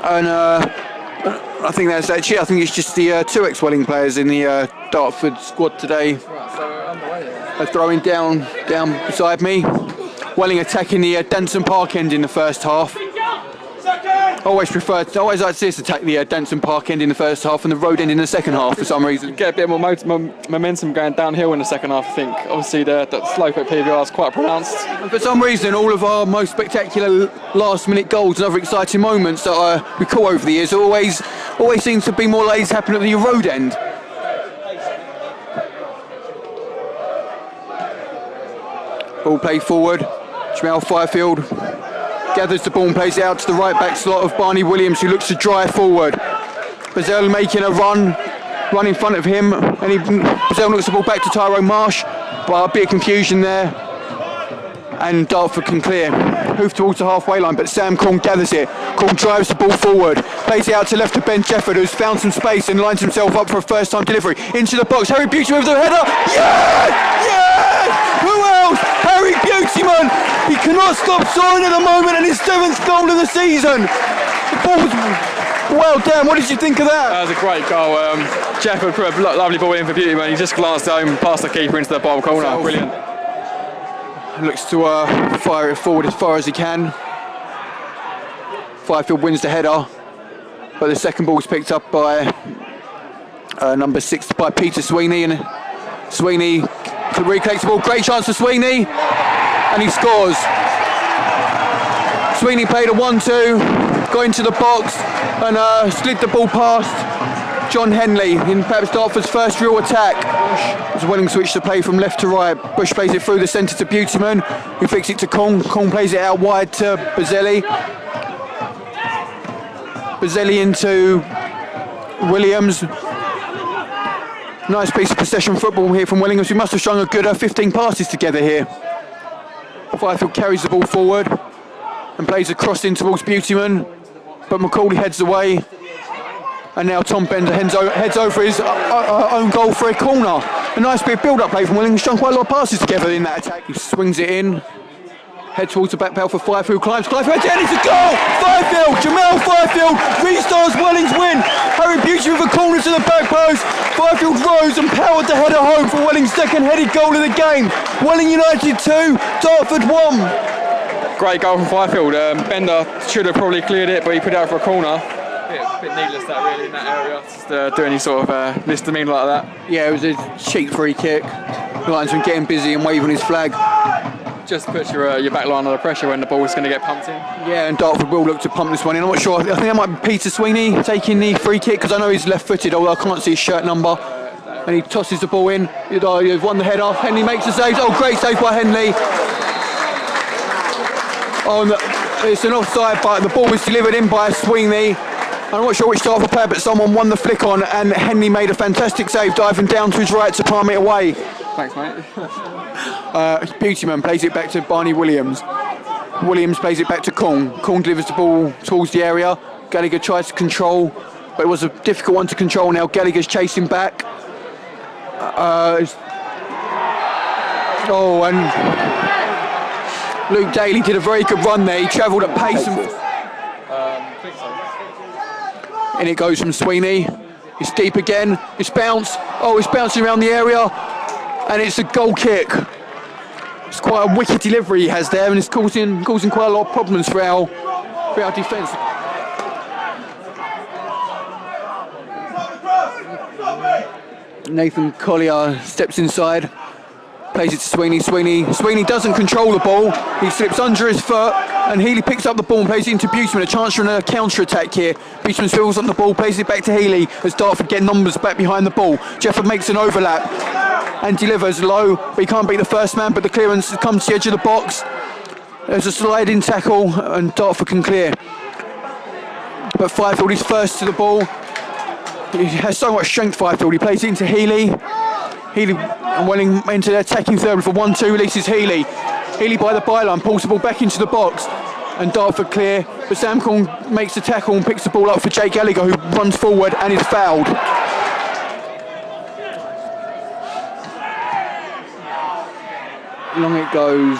And I think that's actually. I think it's just the two ex-Welling players in the Dartford squad today. Right, so underway here. Are throwing down beside me. Welling attacking the Danson Park end in the first half. Always like to see us attack the Danson Park end in the first half and the road end in the second half for some reason. Get a bit more momentum going downhill in the second half, I think. Obviously the slope at PVR is quite pronounced. And for some reason, all of our most spectacular last-minute goals and other exciting moments that we call over the years always seems to be more lays happen at the road end. Ball played forward. Jamel Fifield gathers the ball and plays it out to the right back slot of Barney Williams, who looks to drive forward. Bazell making a run in front of him, and Bazell looks the ball back to Tyrone Marsh, but a bit of confusion there, and Dartford can clear. Hoof towards the halfway line, but Sam Corn gathers it. Corn drives the ball forward, plays it out to left to Ben Jefford, who's found some space and lines himself up for a first-time delivery. Into the box, Harry Beautyman with the header. Yeah! Yeah! Who else? Harry Beautyman! He cannot stop soaring at the moment, and his 7th goal of the season. The ball was well down. What did you think of that? That was a great goal. Jefford put a lovely ball in for Beautyman. He just glanced home past the keeper into the bottom corner. Brilliant. Looks to fire it forward as far as he can. Fifield wins the header, but the second ball is picked up by number 6 by Peter Sweeney, and Sweeney recollects the ball. Great chance for Sweeney, and he scores. Sweeney played a 1-2, got into the box and slid the ball past John Henley in perhaps Dartford's first real attack. As Welling switch to play from left to right. Bush plays it through the centre to Beautyman, who flicks it to Kong. Kong plays it out wide to Bazzelli. Bazzelli into Williams. Nice piece of possession football here from Welling. We must have strung a good 15 passes together here. Fifield carries the ball forward and plays a cross in towards Beautyman, but Macaulay heads away. And now Tom Bender heads over his own goal for a corner. A nice bit of build-up play from Welling. He's strung quite a lot of passes together in that attack. He swings it in. Head towards the back pail for Fifield. Climbs, and it's a goal! Fifield! Jamel Fifield restarts Welling's win. Harry Beauty with a corner to the back post. Fifield rose and powered the header home for Welling's second headed goal of the game. Welling United 2, Dartford 1. Great goal from Fifield. Bender should have probably cleared it, but he put it out for a corner. A bit needless that really in that area, just do any sort of misdemeanor like that. Yeah, it was a cheap free kick. The linesman getting busy and waving his flag. Just puts your back line under pressure when the ball is going to get pumped in. Yeah, and Dartford will look to pump this one in. I'm not sure. I think that might be Peter Sweeney taking the free kick, because I know he's left-footed, although I can't see his shirt number. And he tosses the ball in. He's won the header. Henley makes the save. Oh, great save by Henley. Oh, it's an offside, but the ball was delivered in by Sweeney. I'm not sure which Dartford player, but someone won the flick on, and Henley made a fantastic save, diving down to his right to palm it away. Thanks, mate. Beautyman plays it back to Barney Williams. Williams plays it back to Kong. Kong delivers the ball towards the area. Gallagher tries to control, but it was a difficult one to control now. Gallagher's chasing back. And Luke Daly did a very good run there. He travelled at pace and it goes from Sweeney. It's deep again. It's bounced. Oh, it's bouncing around the area, and it's a goal kick. It's quite a wicked delivery he has there, and it's causing quite a lot of problems for our defence. Nathan Collier steps inside, plays it to Sweeney. Sweeney doesn't control the ball. He slips under his foot, and Healy picks up the ball and plays it into Beautyman. A chance for a counter-attack here. Beautyman fills up the ball, plays it back to Healy as Dartford get numbers back behind the ball. Jefford makes an overlap and delivers low, but he can't beat the first man, but the clearance comes to the edge of the box. There's a sliding tackle, and Dartford can clear. But Fifield is first to the ball. He has so much strength, Fifield. He plays it into Healy. Healy and Welling into their attacking third for 1-2, releases Healy. Healy by the byline, pulls the ball back into the box, and Dartford clear. But Sam Corn makes the tackle and picks the ball up for Jake Gallagher, who runs forward and is fouled. Long it goes.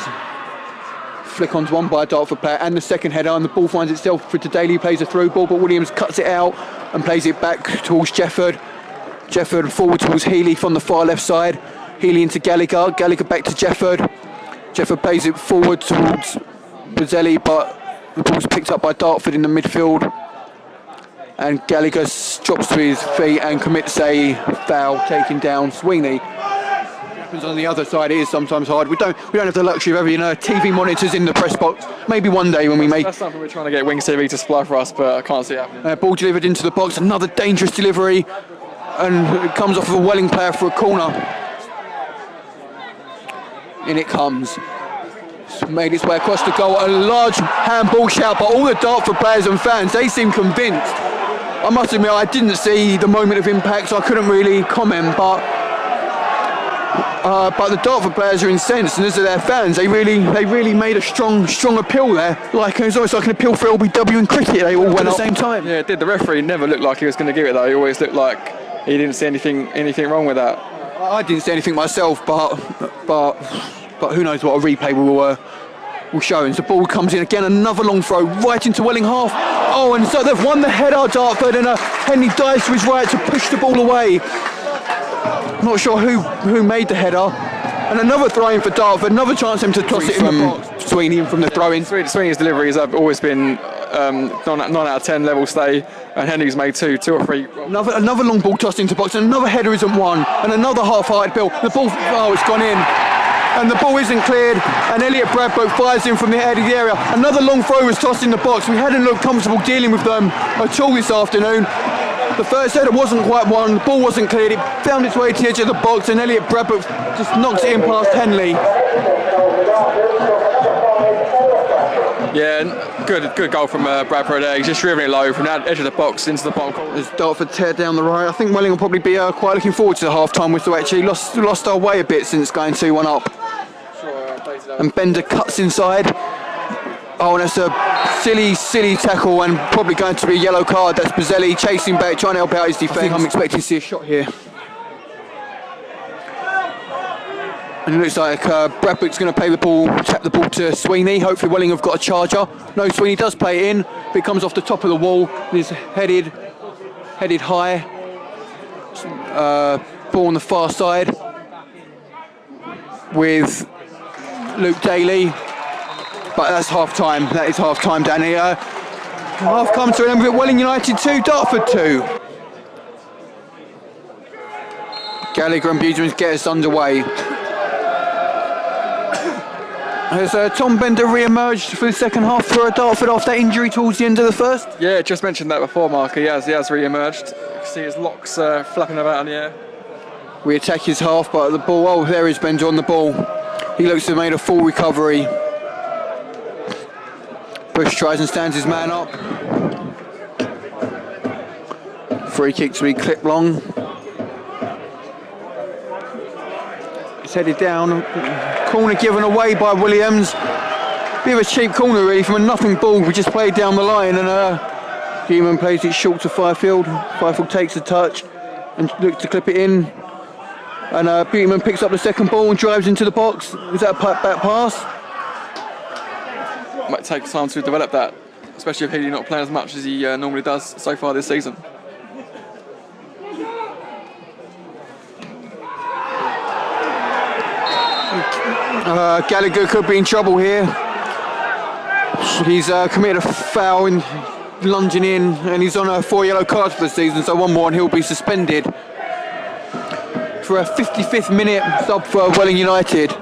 flick-ons won by a Dartford player, and the second header, and the ball finds itself for Daly, plays a through ball, but Williams cuts it out and plays it back towards Jefford. Jefford forward towards Healy from the far left side. Healy into Gallagher, Gallagher back to Jefford. Jefford plays it forward towards Brazzelli, but the ball's picked up by Dartford in the midfield. And Gallagher drops to his feet and commits a foul, taking down Sweeney. On the other side, it is sometimes hard. We don't have the luxury of having TV monitors in the press box. Maybe one day when we make. That's something we're trying to get WingsTV to supply for us, but I can't see it happening. Ball delivered into the box, another dangerous delivery, and it comes off of a Welling player for a corner. In it comes. It's made its way across the goal. A large handball shout, but all the Dartford players and fans, they seem convinced. I must admit, I didn't see the moment of impact, so I couldn't really comment, but the Dartford players are incensed, and as are their fans, they really made a strong appeal there. Like, it was almost like an appeal for LBW in cricket. They all went at the same time. Yeah, it did. The referee never looked like he was going to give it though. He always looked like he didn't see anything wrong with that. I didn't see anything myself, but who knows what a replay will show. And the ball comes in again, another long throw right into Welling half. Oh, and so they've won the header, Dartford, and Henry dives to his right to push the ball away. Not sure who made the header. And another throw-in for Dartford, another chance for him to toss it in the box. Sweeney from the throw-in. Sweeney's deliveries have always been 9 out of 10 level stay, and Henry's made two or three. Another long ball tossed into box, and another header isn't one, and another half-hearted bill. The ball, it's gone in. And the ball isn't cleared, and Elliot Bradboat fires in from the head of the area. Another long throw was tossed in the box. We hadn't looked comfortable dealing with them at all this afternoon. The first header wasn't quite one, the ball wasn't cleared, it found its way to the edge of the box, and Elliot Bradboat just knocks it in past Henley. Yeah, good goal from Bradford there. He's just driven it low from the edge of the box into the bottom corner. As Dartford tear down the right, I think Welling will probably be quite looking forward to the half-time whistle. Actually lost our way a bit since going 2-1 up. And Bender cuts inside. Oh, and that's a silly tackle, and probably going to be a yellow card. That's Brazzelli chasing back, trying to help out his defence. I think I'm expecting to see a shot here. And it looks like Bradboot's going to tap the ball to Sweeney. Hopefully Welling have got a charger. No, Sweeney does play it in, but it comes off the top of the wall and is headed high. Ball on the far side with Luke Daly. But that's half-time. That is half-time, Danny. Half come to an end with Welling United 2, Dartford 2. Gallagher and Buterman get us underway. Has Tom Bender re-emerged for the second half for Dartford after that injury towards the end of the first? Yeah, just mentioned that before, Mark. He has re-emerged. You can see his locks flapping about in the air. We attack his half, but the ball, oh, there is Bender on the ball. He looks to have made a full recovery. Bush tries and stands his man up. Free kick to be clipped long. It's headed down. Corner given away by Williams. Bit of a cheap corner really from a nothing ball. We just played down the line, and Geeman plays it short to Fifield. Fifield takes a touch and looks to clip it in. And Buterman picks up the second ball and drives into the box. Is that a back pass? Might take time to develop that, especially if Healy not playing as much as he normally does so far this season. Gallagher could be in trouble here. He's committed a foul in lunging in, and he's on 4 yellow cards for the season, so one more and he'll be suspended for a 55th minute sub for Welling United.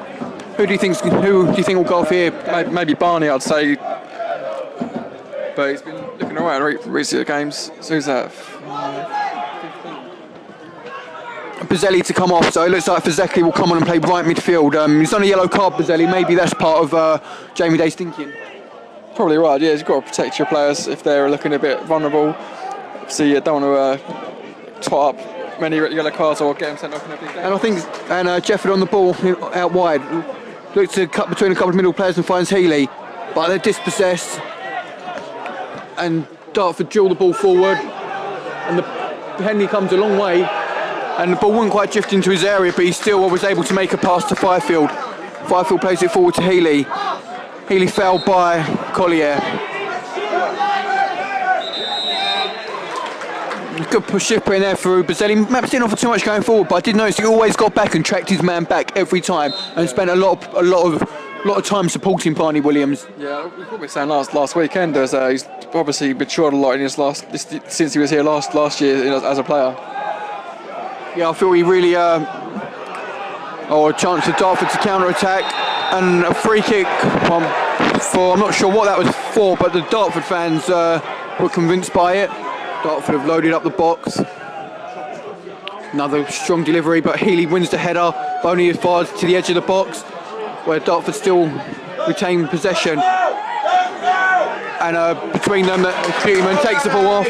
Who do you think will go off here? Maybe Barney, I'd say. But he's been looking alright in recent games. So who's that? Brazzelli to come off, so it looks like Fazeki will come on and play right midfield. He's on a yellow card, Brazzelli. Maybe that's part of Jamie Day's thinking. Probably right, yeah. You've got to protect your players if they're looking a bit vulnerable. So you don't want to tot up many yellow cards or get them sent off in a big game. And I think Jefford on the ball out wide. Looks to cut between a couple of middle players and finds Healy, but they're dispossessed. And Dartford drill the ball forward, and Henley comes a long way, and the ball wouldn't quite drift into his area, but he still was able to make a pass to Fifield. Fifield plays it forward to Healy. Healy fouled by Collier. Good push shift in there for Bazzelli. Maps didn't offer too much going forward, but I did notice he always got back and tracked his man back every time, and spent a lot of time supporting Barney Williams. Yeah, we probably saying last weekend. He's obviously matured a lot in his since he was here last year as a player. Yeah, I feel he really a chance for Dartford to counter attack, and a free kick for I'm not sure what that was for, but the Dartford fans were convinced by it. Dartford have loaded up the box. Another strong delivery, but Healy wins the header, but only as far as to the edge of the box, where Dartford still retain possession. And between them, Beautyman takes the ball off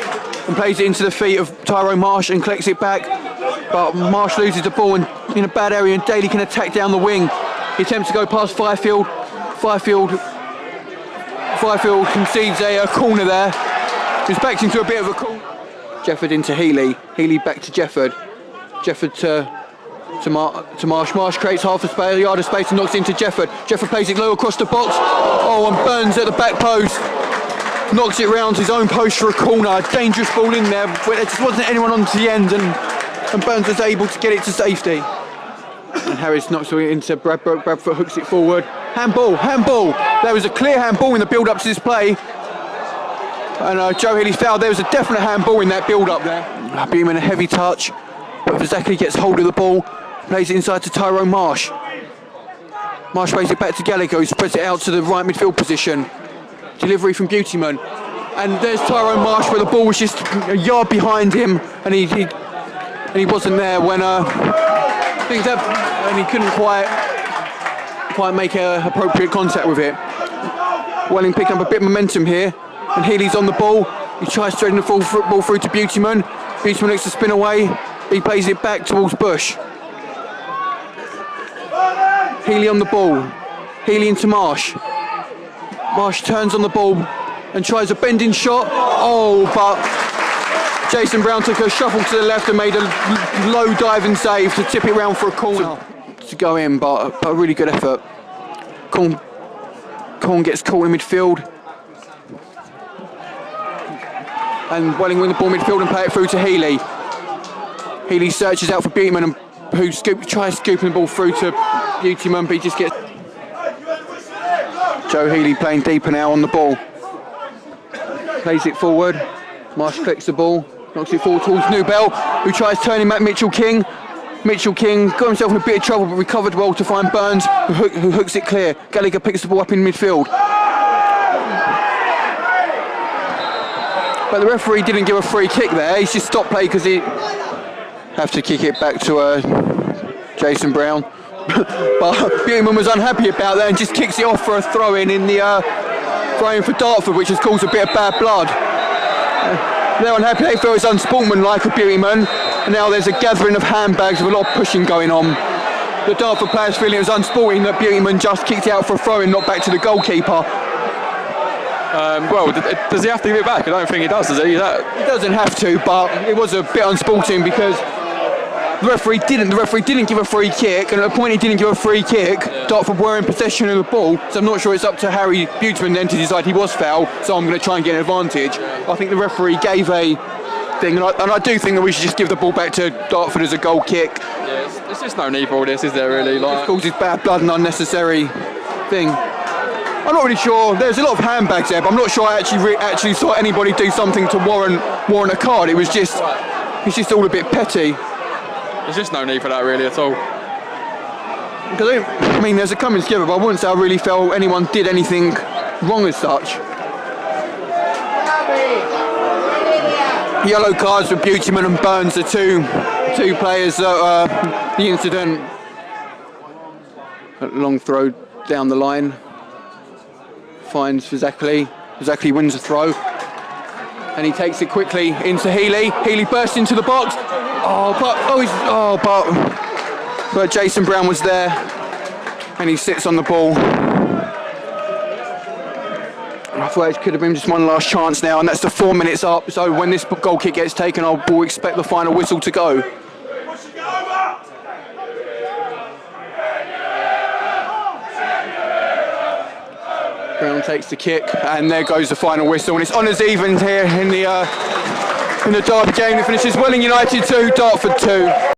and plays it into the feet of Tyrone Marsh and collects it back. But Marsh loses the ball in a bad area, and Daly can attack down the wing. He attempts to go past Fifield. Fifield concedes a corner there. He's backed into a bit of a corner. Jefford into Healy. Healy back to Jefford. Jefford to Marsh. Marsh creates half a yard of space and knocks it into Jefford. Jefford plays it low across the box. Oh, and Burns at the back post. Knocks it round his own post for a corner. Dangerous ball in there, but there just wasn't anyone on to the end, and Burns was able to get it to safety. And Harris knocks it into Bradford. Bradford hooks it forward. Handball. There was a clear handball in the build-up to this play. And Joe Healy's foul. There was a definite handball in that build-up there. Beam in a heavy touch, but Vazakli gets hold of the ball, plays it inside to Tyrone Marsh. Marsh plays it back to Gallagher, who spreads it out to the right midfield position. Delivery from Beautyman, and there's Tyrone Marsh, where the ball was just a yard behind him, and he wasn't there when and he couldn't quite make appropriate contact with it. Welling picking up a bit of momentum here, and Healy's on the ball. He tries threading the full football through to Beautyman. Beautyman looks to spin away. He plays it back towards Bush. Healy on the ball. Healy into Marsh. Marsh turns on the ball and tries a bending shot. Oh, but Jason Brown took a shuffle to the left and made a low diving save to tip it round for a corner to go in, but a really good effort. Corn gets caught in midfield. And Welling win the ball midfield and play it through to Healy. Healy searches out for Beautyman, who tries scooping the ball through to Beautyman, but he just gets... Joe Healy playing deeper now on the ball. Plays it forward. Marsh collects the ball, knocks it forward towards Newbell, who tries turning back Mitchell King. Mitchell King got himself in a bit of trouble, but recovered well to find Burns, who hooks it clear. Gallagher picks the ball up in midfield. But the referee didn't give a free kick there. He's just stopped play because he have to kick it back to Jason Brown. But Beautyman was unhappy about that and just kicks it off for a throw-in the throw-in for Dartford, which has caused a bit of bad blood. They're unhappy. They feel it's unsportsmanlike of Beautyman, and now there's a gathering of handbags with a lot of pushing going on. The Dartford players feeling it was unsporting that Beautyman just kicked it out for a throw-in, not back to the goalkeeper. Well, does he have to give it back? I don't think he does he? He doesn't have to, but it was a bit unsporting because the referee didn't give a free kick, and at the point he didn't give a free kick, Dartford were in possession of the ball, so I'm not sure it's up to Harry Beautyman then to decide he was foul, so I'm going to try and get an advantage. I think the referee gave a thing, and I do think that we should just give the ball back to Dartford as a goal kick. Yeah, there's just no need for all this, is there really? It causes bad blood and unnecessary thing. I'm not really sure. There's a lot of handbags there, but I'm not sure I actually saw anybody do something to warrant a card. It's just all a bit petty. There's just no need for that really at all. Because I mean, there's a coming together, but I wouldn't say I really felt anyone did anything wrong as such. Yellow cards for Beautyman and Burns, the two players that the incident. A long throw down the line. Finds Vazakli. Vazakli wins the throw. And he takes it quickly into Healy. Healy bursts into the box. But Jason Brown was there. And he sits on the ball. I thought it could have been just one last chance now, and that's the 4 minutes up. So when this goal kick gets taken, I'll expect the final whistle to go. Brown takes the kick, and there goes the final whistle, and it's honours even here in the Derby game. It finishes Welling United 2, Dartford 2.